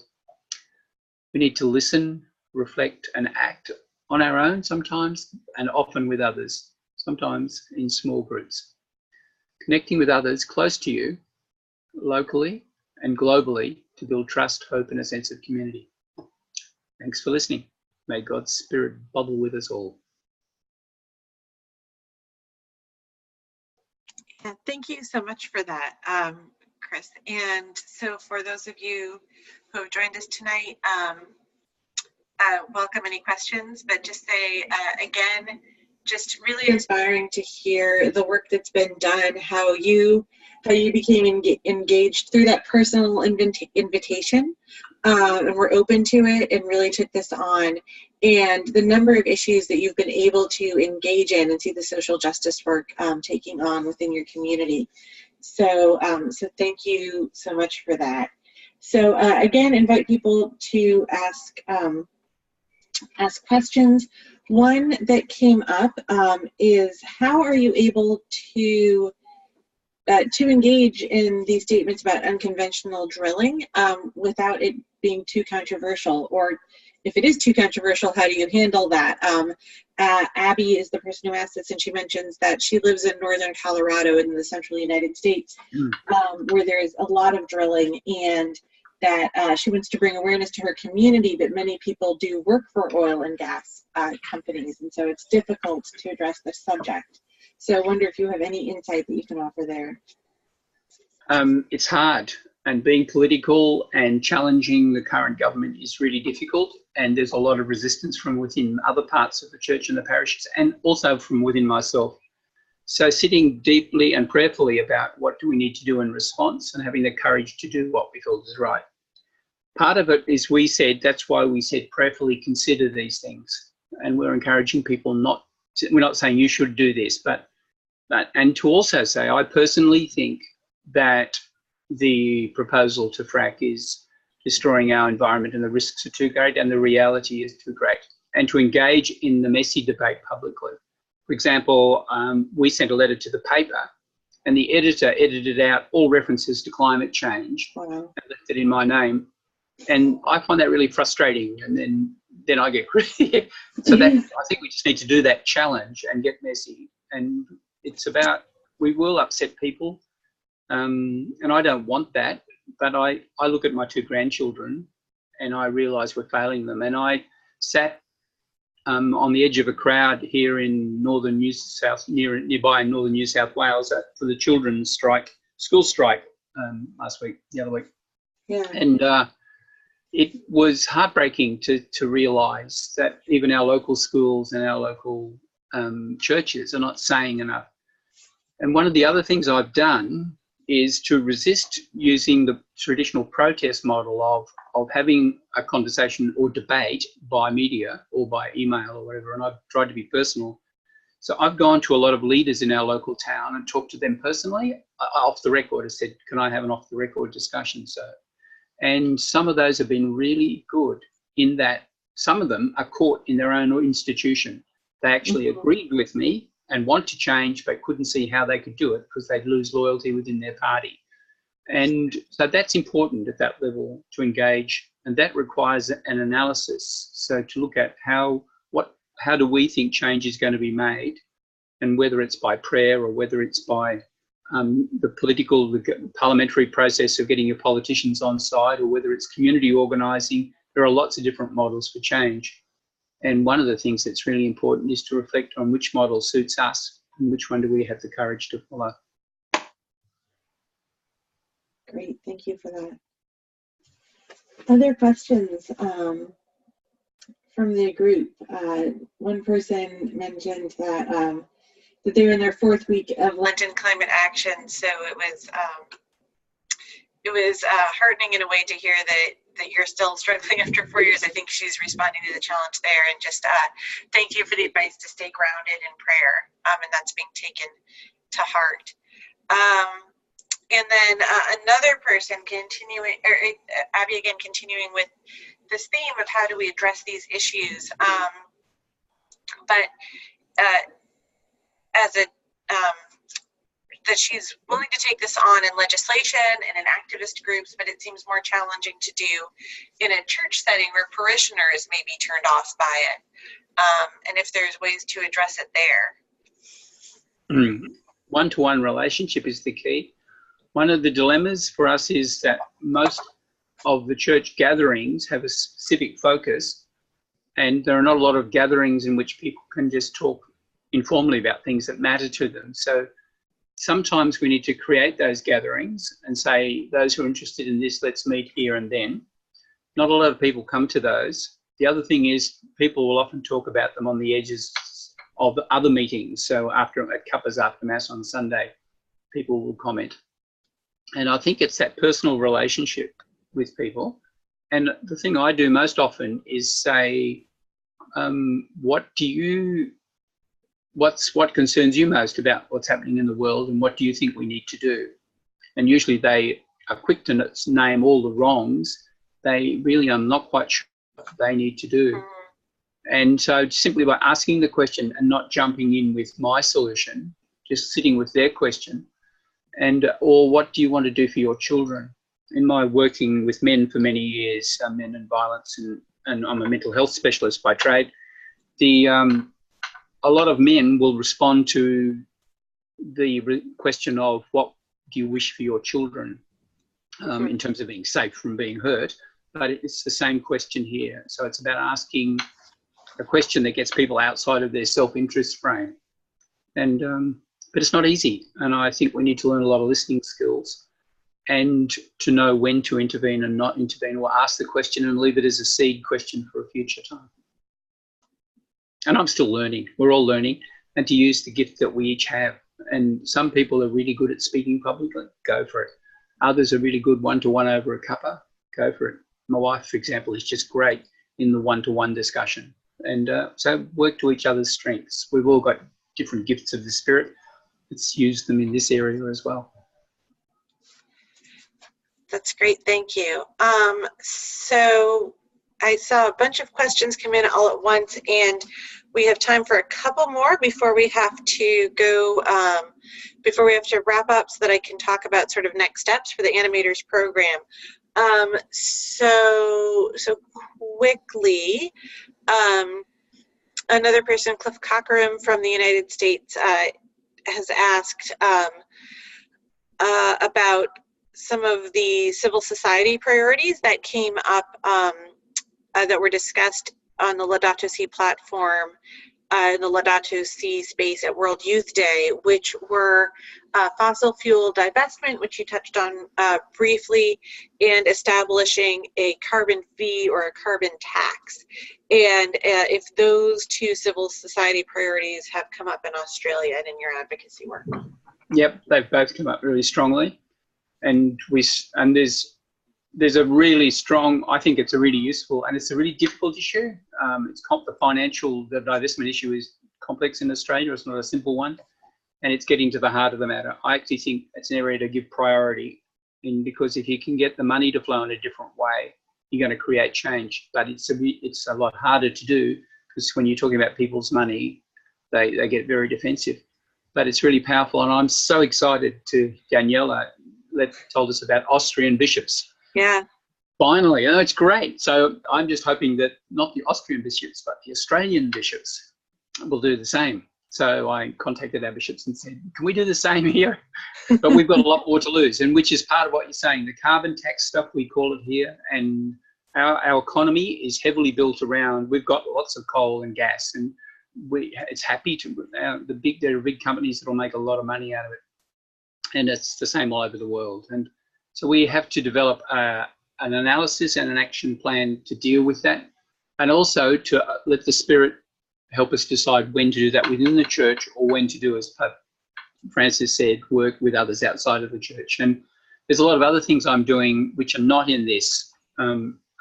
We need to listen, reflect and act on our own sometimes, and often with others, sometimes in small groups. Connecting with others close to you, locally and globally, to build trust, hope, and a sense of community. Thanks for listening. May God's Spirit bubble with us all.
Yeah, thank you so much for that, Chris. And so for those of you who have joined us tonight, welcome any questions, but just say, again, just really inspiring to hear the work that's been done, how you became engaged through that personal invitation, and were open to it and really took this on, and the number of issues that you've been able to engage in and see the social justice work taking on within your community. So, so thank you so much for that. So again, invite people to ask questions. One that came up is, how are you able to engage in these statements about unconventional drilling without it being too controversial? Or if it is too controversial, how do you handle that? Abby is the person who asked this, and she mentions that she lives in northern Colorado in the central United States, where there is a lot of drilling, and that she wants to bring awareness to her community, but many people do work for oil and gas companies, and so it's difficult to address this subject. So I wonder if you have any insight that you can offer there.
It's hard, and being political and challenging the current government is really difficult, and there's a lot of resistance from within other parts of the church and the parishes, and also from within myself. So sitting deeply and prayerfully about what do we need to do in response, and having the courage to do what we feel is right. Part of it is, that's why we said prayerfully consider these things, and we're encouraging people we're not saying you should do this, and to also say, I personally think that the proposal to frack is destroying our environment, and the risks are too great, and the reality is too great, and to engage in the messy debate publicly. For example, we sent a letter to the paper, and the editor edited out all references to climate change.
Wow.
And left it in my name. And I find that really frustrating, and then I get crazy. So I think we just need to do that challenge and get messy. And it's about, we will upset people, and I don't want that, but I look at my two grandchildren and I realise we're failing them. And I sat on the edge of a crowd here in northern nearby in northern New South Wales for the children's school strike the other week.
Yeah.
And it was heartbreaking to realise that even our local schools and our local churches are not saying enough. And one of the other things I've done is to resist using the traditional protest model of having a conversation or debate by media or by email or whatever, and I've tried to be personal. So I've gone to a lot of leaders in our local town and talked to them personally, off the record. I said, can I have an off the record discussion? And some of those have been really good, in that some of them are caught in their own institution. They actually agreed with me and want to change, but couldn't see how they could do it because they'd lose loyalty within their party. And so that's important at that level, to engage, and that requires an analysis. So to look at how do we think change is going to be made, and whether it's by prayer or whether it's by the parliamentary process of getting your politicians on side, or whether it's community organising. There are lots of different models for change. And one of the things that's really important is to reflect on which model suits us and which one do we have the courage to follow.
Great, thank you for that. Other questions from the group? One person mentioned that that they were in their 4th week of Lenten climate action, so it was heartening in a way to hear that you're still struggling after 4 years. I think she's responding to the challenge there, and just thank you for the advice to stay grounded in prayer, and that's being taken to heart. And then another person continuing, or Abby again, continuing with this theme of how do we address these issues, but as that she's willing to take this on in legislation and in activist groups, but it seems more challenging to do in a church setting where parishioners may be turned off by it, and if there's ways to address it there.
One-to-one relationship is the key. One of the dilemmas for us is that most of the church gatherings have a specific focus, and there are not a lot of gatherings in which people can just talk informally about things that matter to them. So sometimes we need to create those gatherings and say, those who are interested in this, let's meet here and then. Not a lot of people come to those. The other thing is people will often talk about them on the edges of the other meetings. So at Cuppas after Mass on Sunday, people will comment. And I think it's that personal relationship with people. And the thing I do most often is say, what concerns you most about what's happening in the world, and what do you think we need to do? And usually they are quick to name all the wrongs. They really are not quite sure what they need to do. And so simply by asking the question and not jumping in with my solution, just sitting with their question, or what do you want to do for your children? In my working with men for many years, men and violence, and I'm a mental health specialist by trade, a lot of men will respond to the question of what do you wish for your children in terms of being safe from being hurt, but it's the same question here. So it's about asking a question that gets people outside of their self-interest frame. But it's not easy, and I think we need to learn a lot of listening skills and to know when to intervene and not intervene, or ask the question and leave it as a seed question for a future time. And I'm still learning. We're all learning, and to use the gift that we each have. And some people are really good at speaking publicly. Go for it. Others are really good one-to-one over a cuppa. Go for it. My wife, for example, is just great in the one-to-one discussion. And so work to each other's strengths. We've all got different gifts of the Spirit. Let's use them in this area as well.
That's great. Thank you. So I saw a bunch of questions come in all at once, and we have time for a couple more before we have to go, before we have to wrap up, so that I can talk about sort of next steps for the Animators program. So quickly, another person, Cliff Cockram from the United States, has asked about some of the civil society priorities that came up, that were discussed on the Laudato Si platform, in the Laudato Si space at World Youth Day, which were fossil fuel divestment, which you touched on briefly, and establishing a carbon fee or a carbon tax. And if those two civil society priorities have come up in Australia and in your advocacy work.
Yep, they've both come up really strongly. And there's a really strong, I think it's a really useful, and it's a really difficult issue. The divestment issue is complex in Australia. It's not a simple one, and it's getting to the heart of the matter. I actually think it's an area to give priority in, because if you can get the money to flow in a different way, you're going to create change. But it's a lot harder to do, because when you're talking about people's money, they get very defensive. But it's really powerful, and I'm so excited to Daniela told us about Austrian bishops.
Yeah.
Finally, it's great. So I'm just hoping that not the Austrian bishops, but the Australian bishops will do the same. So I contacted our bishops and said, can we do the same here? But we've got a lot more to lose, and which is part of what you're saying. The carbon tax stuff, we call it here, and our economy is heavily built around, we've got lots of coal and gas, and it's happy to, there are big companies that will make a lot of money out of it. And it's the same all over the world. And so we have to develop an analysis and an action plan to deal with that, and also to let the Spirit help us decide when to do that within the church, or when to do, as Pope Francis said, work with others outside of the church. And there's a lot of other things I'm doing which are not in this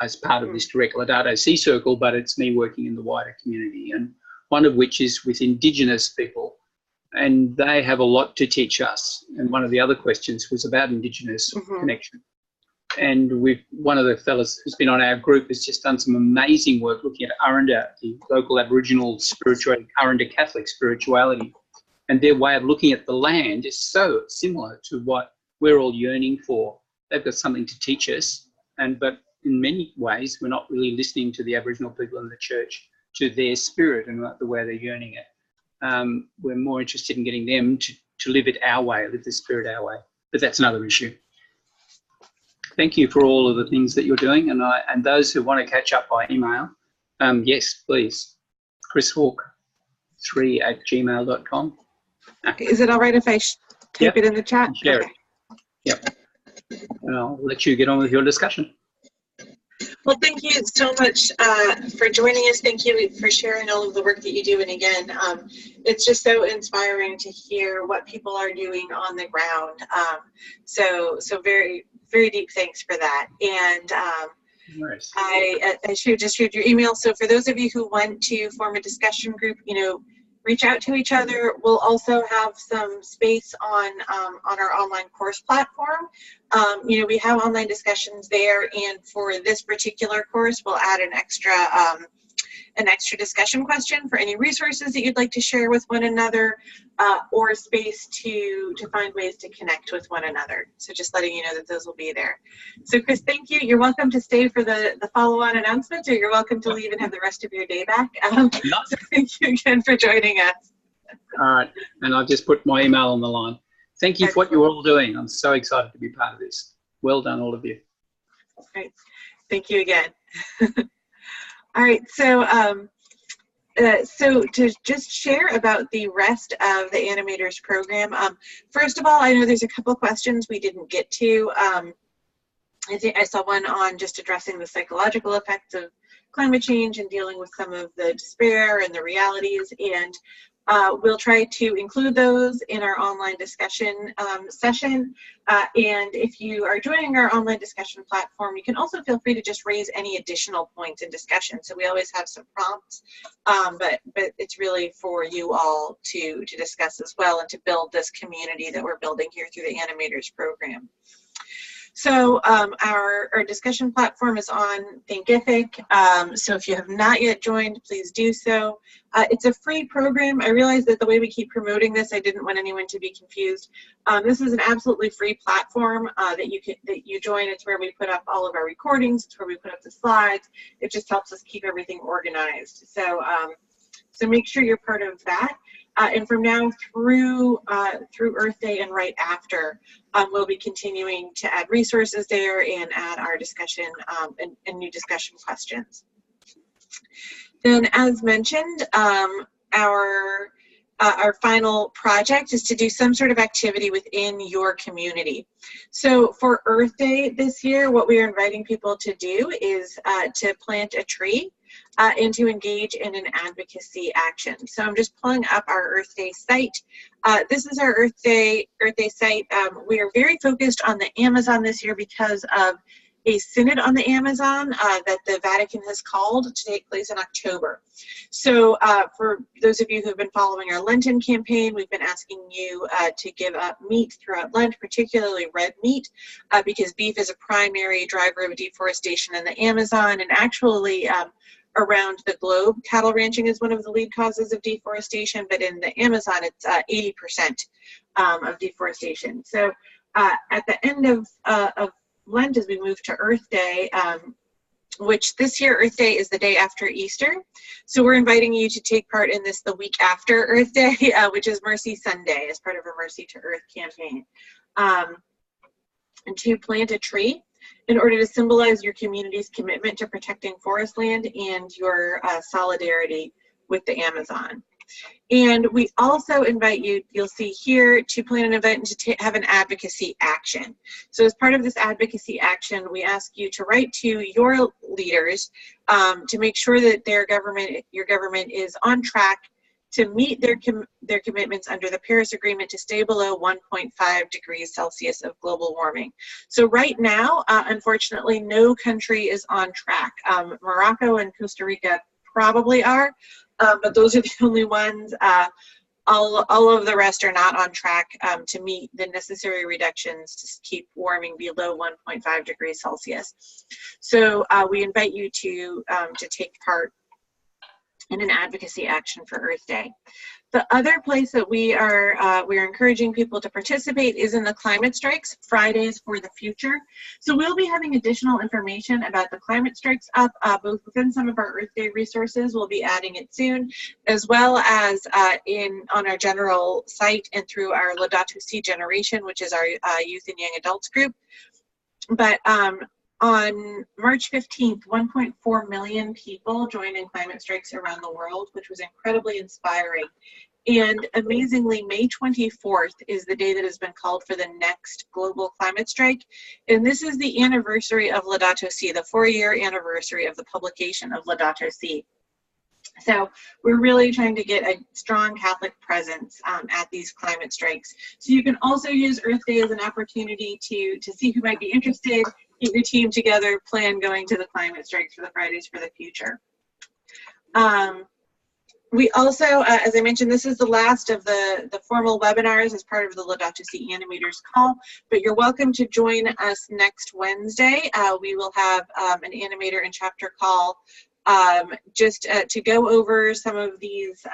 as part of this direct Laudato Si circle, but it's me working in the wider community. And one of which is with Indigenous people, and they have a lot to teach us. And one of the other questions was about Indigenous connection. And one of the fellas who's been on our group has just done some amazing work looking at Aranda, the local Aboriginal spirituality, Aranda Catholic spirituality, and their way of looking at the land is so similar to what we're all yearning for. They've got something to teach us, but in many ways, we're not really listening to the Aboriginal people in the church, to their spirit and the way they're yearning it. We're more interested in getting them to live it our way, live the spirit our way. But that's another issue. Thank you for all of the things that you're doing, and those who want to catch up by email, yes, please. Chris Hawke 3@gmail.com.
Is it all right if I type it in the chat?
Share it. Yep. And I'll let you get on with your discussion.
Well, thank you so much for joining us. Thank you for sharing all of the work that you do. And again, it's just so inspiring to hear what people are doing on the ground. So very, very deep thanks for that. And
Nice.
I just shared your email. So for those of you who want to form a discussion group, reach out to each other. We'll also have some space on our online course platform. We have online discussions there, and for this particular course, we'll add an extra discussion question for any resources that you'd like to share with one another, or space to find ways to connect with one another. So just letting you know that those will be there. So Chris, thank you. You're welcome to stay for the follow-on announcements, or you're welcome to leave and have the rest of your day back. So thank you again for joining us.
All right, and I've just put my email on the line. Thank you for what you're all doing. I'm so excited to be part of this. Well done, all of you.
Great. Thank you again. All right, so to just share about the rest of the Animators program, first of all, I know there's a couple questions we didn't get to. I think I saw one on just addressing the psychological effects of climate change and dealing with some of the despair and the realities, and we'll try to include those in our online discussion session. And if you are joining our online discussion platform, you can also feel free to just raise any additional points in discussion. So we always have some prompts, but it's really for you all to discuss as well, and to build this community that we're building here through the Animators program. So our discussion platform is on Thinkific. So if you have not yet joined, please do so. It's a free program. I realize that the way we keep promoting this, I didn't want anyone to be confused. This is an absolutely free platform that you join. It's where we put up all of our recordings. It's where we put up the slides. It just helps us keep everything organized. So make sure you're part of that. And from now through Earth Day and right after, we'll be continuing to add resources there and add our discussion and new discussion questions. Then, as mentioned, our final project is to do some sort of activity within your community. So for Earth Day this year, what we are inviting people to do is to plant a tree and to engage in an advocacy action. So I'm just pulling up our Earth Day site. This is our Earth Day site. We are very focused on the Amazon this year because of a synod on the Amazon that the Vatican has called to take place in October. So for those of you who have been following our Lenten campaign, we've been asking you to give up meat throughout Lent, particularly red meat, because beef is a primary driver of deforestation in the Amazon, and actually around the globe, cattle ranching is one of the lead causes of deforestation, but in the Amazon, it's 80% of deforestation. So at the end of Lent, as we move to Earth Day, which this year Earth Day is the day after Easter. So we're inviting you to take part in this the week after Earth Day, which is Mercy Sunday, as part of our Mercy to Earth campaign. And to plant a tree in order to symbolize your community's commitment to protecting forest land and your solidarity with the Amazon. And we also invite you, you'll see here, to plan an event and to have an advocacy action. So as part of this advocacy action, we ask you to write to your leaders to make sure that your government is on track to meet their commitments under the Paris Agreement to stay below 1.5 degrees Celsius of global warming. So right now, unfortunately, no country is on track. Morocco and Costa Rica probably are, but those are the only ones. All of the rest are not on track to meet the necessary reductions to keep warming below 1.5 degrees Celsius. So we invite you to take part and an advocacy action for Earth Day. The other place that we are encouraging people to participate is in the climate strikes, Fridays for the Future. So we'll be having additional information about the climate strikes up both within some of our Earth Day resources. We'll be adding it soon, as well as on our general site and through our Laudato Si Generation, which is our youth and young adults group. But on March 15th, 1.4 million people joined in climate strikes around the world, which was incredibly inspiring. And amazingly, May 24th is the day that has been called for the next global climate strike. And this is the anniversary of Laudato Si, the 4-year anniversary of the publication of Laudato Si. So we're really trying to get a strong Catholic presence at these climate strikes. So you can also use Earth Day as an opportunity to see who might be interested, get your team together, plan going to the climate strikes for the Fridays for the Future. We also, as I mentioned, this is the last of the formal webinars as part of the Laudato Si Animators call, but you're welcome to join us next Wednesday. We will have an animator and chapter call just to go over some of these,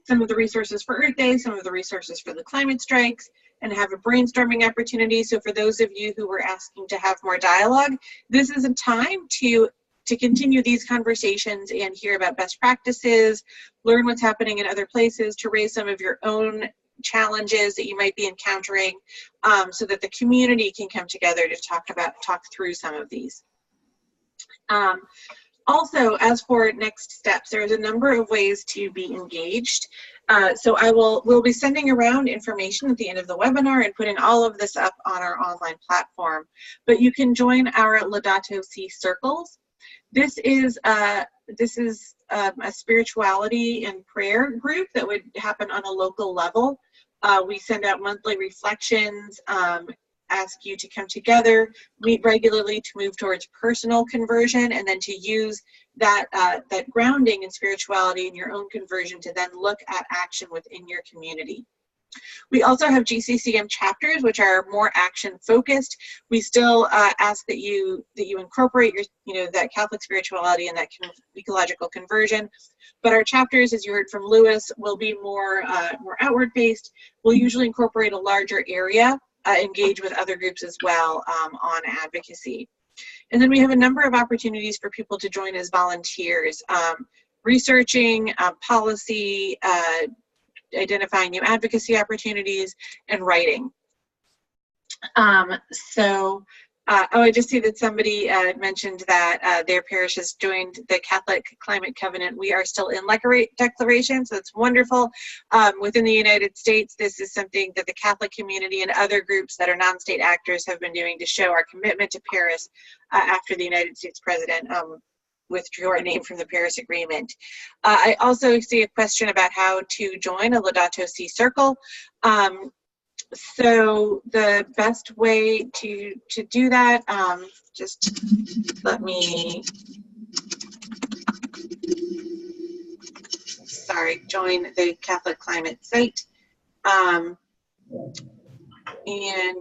some of the resources for Earth Day, some of the resources for the climate strikes, and have a brainstorming opportunity. So for those of you who were asking to have more dialogue, this is a time to continue these conversations and hear about best practices, learn what's happening in other places, to raise some of your own challenges that you might be encountering, so that the community can come together to talk through some of these. Also, as for next steps, there's a number of ways to be engaged. So we'll be sending around information at the end of the webinar and putting all of this up on our online platform. But you can join our Laudato Si circles. This is a spirituality and prayer group that would happen on a local level. We send out monthly reflections, ask you to come together, meet regularly to move towards personal conversion, and then to use that grounding in spirituality in your own conversion to then look at action within your community. We also have GCCM chapters, which are more action focused. We still ask that you incorporate that Catholic spirituality and that ecological conversion. But our chapters, as you heard from Lewis, will be more outward based. We'll usually incorporate a larger area, engage with other groups as well on advocacy. And then we have a number of opportunities for people to join as volunteers, researching policy, identifying new advocacy opportunities, and writing. I just see that somebody mentioned that their parish has joined the Catholic Climate Covenant. We are still in declaration, so it's wonderful. Within the United States, this is something that the Catholic community and other groups that are non-state actors have been doing to show our commitment to Paris after the United States president withdrew our name from the Paris Agreement. I also see a question about how to join a Laudato Si circle. So the best way to do that, just let me, join the Catholic Climate site. And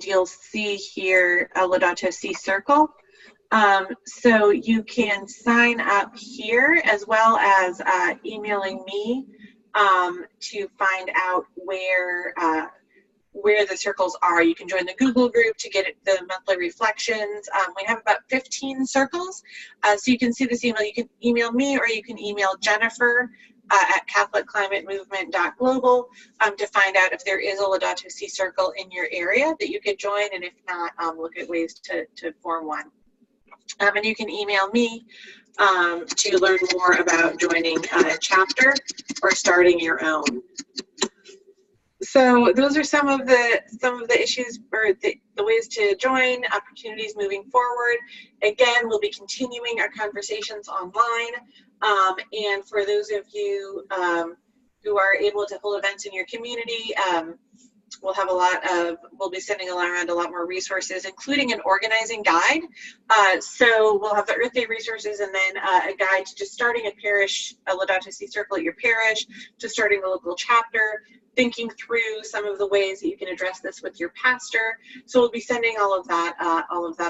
you'll see here a Laudato Si circle. So you can sign up here as well as emailing me to find out where the circles are. You can join the Google group to get the monthly reflections. We have about 15 circles. So you can see this email. You can email me or you can email Jennifer at catholicclimatemovement.global to find out if there is a Laudato Si circle in your area that you could join, and if not, look at ways to form one. And you can email me to learn more about joining a chapter or starting your own. So those are some of the issues or the ways to join, opportunities moving forward. Again, we'll be continuing our conversations online. And for those of you who are able to hold events in your community, we'll be sending around a lot more resources, including an organizing guide. So we'll have the Earth Day resources and then a guide to just starting a parish, a Laudato Si circle at your parish, to starting a local chapter, thinking through some of the ways that you can address this with your pastor. So we'll be sending all of that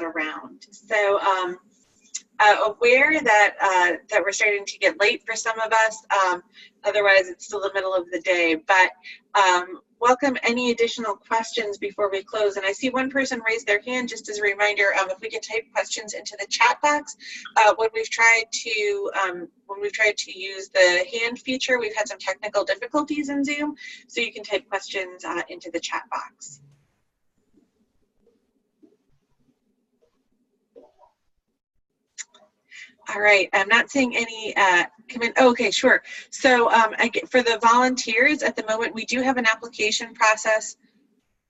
around. So aware that that we're starting to get late for some of us. Otherwise, it's still the middle of the day. But welcome any additional questions before we close. And I see one person raise their hand. Just as a reminder, if we could type questions into the chat box. When we've tried to use the hand feature, we've had some technical difficulties in Zoom. So you can type questions into the chat box. All right, I'm not seeing any come in. Oh, okay, sure. So for the volunteers at the moment, we do have an application process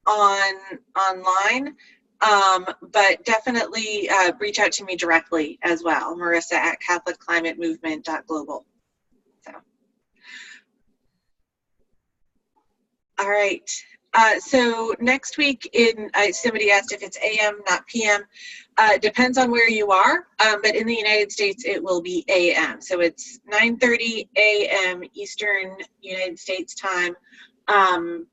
online, but definitely reach out to me directly as well, Marissa at CatholicClimateMovement.global. So, all right. So next week, somebody asked if it's AM, not PM. Depends on where you are, but in the United States, it will be AM. So it's 9:30 AM Eastern United States time. I'll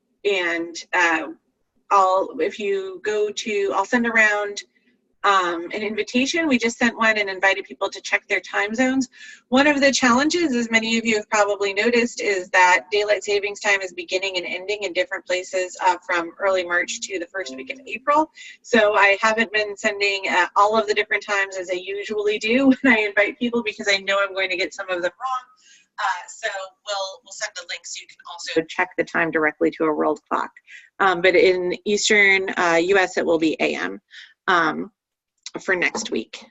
send around an invitation. We just sent one and invited people to check their time zones. One of the challenges, as many of you have probably noticed, is that daylight savings time is beginning and ending in different places from early March to the first week of April. So I haven't been sending all of the different times as I usually do when I invite people, because I know I'm going to get some of them wrong. So we'll send a link so you can also check the time directly to a world clock. But in Eastern US, it will be AM. For next week.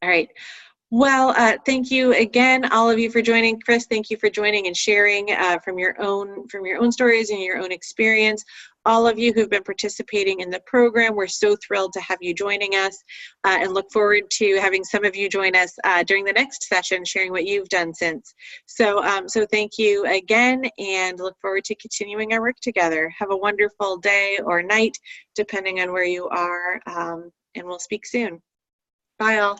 All right. Well, thank you again, all of you, for joining. Chris, thank you for joining and sharing from your own stories and your own experience. All of you who've been participating in the program, we're so thrilled to have you joining us, and look forward to having some of you join us during the next session, sharing what you've done since. So, so thank you again, and look forward to continuing our work together. Have a wonderful day or night, depending on where you are, and we'll speak soon. Bye all.